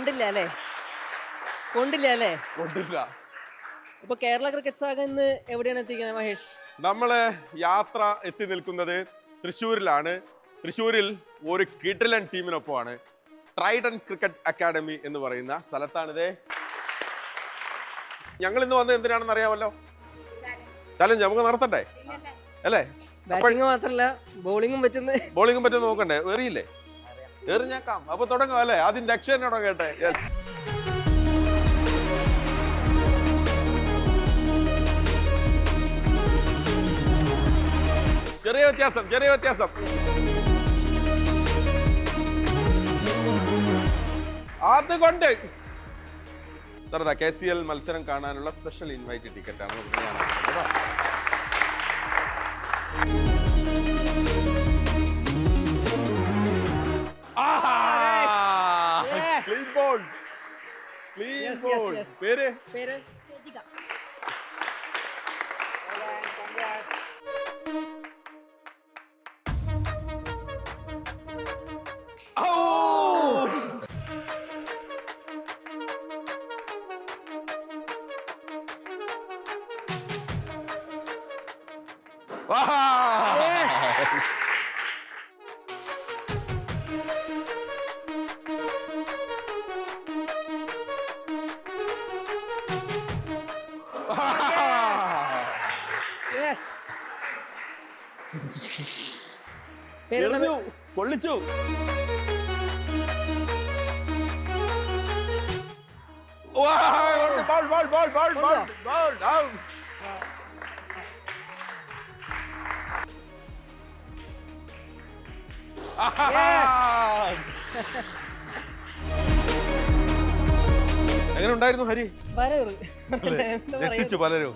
കൊണ്ടില്ല അല്ലേ? കൊണ്ടില്ല. ഇപ്പൊ Kerala cricket saga ഇന്ന് എവിടെയാണ് എത്തിക്കുന്നത് മഹേഷ്? നമ്മള് യാത്ര എത്തി നിൽക്കുന്നത് തൃശ്ശൂരിലാണ്. തൃശ്ശൂരിൽ ഒരു കിടിലൻ ടീമിനൊപ്പമാണ്. ട്രൈഡൻ ക്രിക്കറ്റ് അക്കാഡമി എന്ന് പറയുന്ന സ്ഥലത്താണിതേ. ഞങ്ങൾ ഇന്ന് വന്നത് എന്തിനാണെന്ന് അറിയാമല്ലോ? ചലഞ്ച് നമുക്ക് നടത്തണ്ടേ അല്ലേ? ബാറ്റിംഗ് മാത്രല്ല ബോളിംഗും പറ്റുന്ന നോക്കണ്ടേ? എറിയില്ലേ? എറിഞ്ഞേക്കാം. അപ്പൊ തുടങ്ങാം അല്ലേ? ആദ്യം ദക്ഷിണ തുടങ്ങട്ടെ. ചെറിയ വ്യത്യാസം. അതുകൊണ്ട് സാറതാ KCL മത്സരം കാണാനുള്ള സ്പെഷ്യൽ ഇൻവൈറ്റ് ടിക്കറ്റ് ആണ്. പേര് കൊള്ളിച്ചു. എങ്ങനെ ഉണ്ടായിരുന്നു ഹരി? ഞെട്ടിച്ചു പലരും.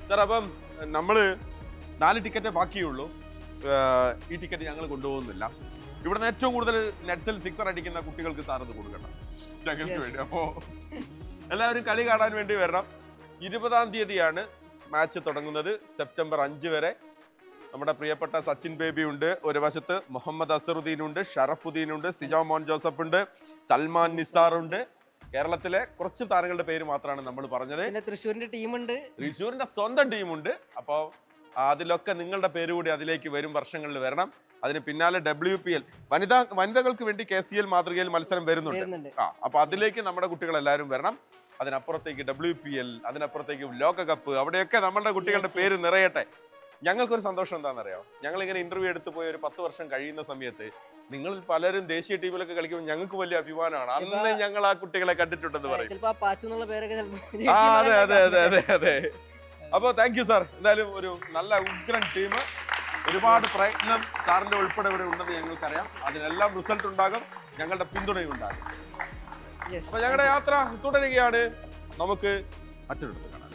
സാർ അപ്പം നമ്മള് 4 ടിക്കറ്റ് ബാക്കിയുള്ളൂ. ഈ ടിക്കറ്റ് ഞങ്ങൾ കൊണ്ടുപോകുന്നില്ല. ഇവിടുന്ന് ഏറ്റവും കൂടുതൽ നെറ്റ്സിൽ 6 അടിക്കുന്ന കുട്ടികൾക്ക് സാർ അത് കൊടുക്കണം ഞങ്ങൾക്ക് വേണ്ടി. അപ്പോ എല്ലാവരും കളി കാണാൻ വേണ്ടി വരണം. 20-ാം തീയതിയാണ് മാച്ച് തുടങ്ങുന്നത്. സെപ്റ്റംബർ 5 വരെ. നമ്മുടെ പ്രിയപ്പെട്ട സച്ചിൻ ബേബി ഉണ്ട് ഒരു വശത്ത്, മുഹമ്മദ് അസറുദ്ദീൻ ഉണ്ട്, ഷറഫുദ്ദീൻ ഉണ്ട്, സിജോ മോൻ ജോസഫ് ഉണ്ട്, സൽമാൻ നിസാർ ഉണ്ട്. കേരളത്തിലെ കുറച്ച് താരങ്ങളുടെ പേര് മാത്രമാണ് നമ്മൾ പറഞ്ഞത്. തൃശ്ശൂരിന്റെ ടീമുണ്ട്, തൃശ്ശൂരിന്റെ സ്വന്തം ടീമുണ്ട്. അപ്പോൾ അതിലൊക്കെ നിങ്ങളുടെ പേര് കൂടി അതിലേക്ക് വരും വർഷങ്ങളിൽ വരണം. അതിന് പിന്നാലെ WPL വനിതകൾക്ക് വേണ്ടി KCL മാതൃകയിൽ മത്സരം വരുന്നുണ്ട്. അപ്പൊ അതിലേക്ക് നമ്മുടെ കുട്ടികൾ എല്ലാവരും വരണം. അതിനപ്പുറത്തേക്ക് WPL, അതിനപ്പുറത്തേക്ക് ലോകകപ്പ്, അവിടെയൊക്കെ നമ്മളുടെ കുട്ടികളുടെ പേര് നിറയട്ടെ. ഞങ്ങൾക്കൊരു സന്തോഷം എന്താണെന്നറിയാം? ഞങ്ങൾ ഇങ്ങനെ ഇന്റർവ്യൂ എടുത്തു പോയി ഒരു 10 വർഷം കഴിയുന്ന സമയത്ത് നിങ്ങൾ പലരും ദേശീയ ടീമിലൊക്കെ കളിക്കുമ്പോൾ ഞങ്ങൾക്ക് വലിയ അഭിമാനമാണ്. അന്ന് ഞങ്ങൾ ആ കുട്ടികളെ കണ്ടിട്ടുണ്ടെന്ന് പറയും. അതെ. അപ്പൊ താങ്ക് യു സാർ. എന്തായാലും ഒരു നല്ല ഉഗ്രൻ ടീം, ഒരുപാട് പ്രയത്നം സാറിന്റെ ഉൾപ്പെടെ ഇവിടെ ഉണ്ടെന്ന് ഞങ്ങൾക്കറിയാം. അതിനെല്ലാം റിസൾട്ട് ഉണ്ടാകും, ഞങ്ങളുടെ പിന്തുണയും ഉണ്ടാകും. അപ്പൊ ഞങ്ങളുടെ യാത്ര തുടരുകയാണ്. നമുക്ക് മറ്റൊരിടത്ത് കാണാം.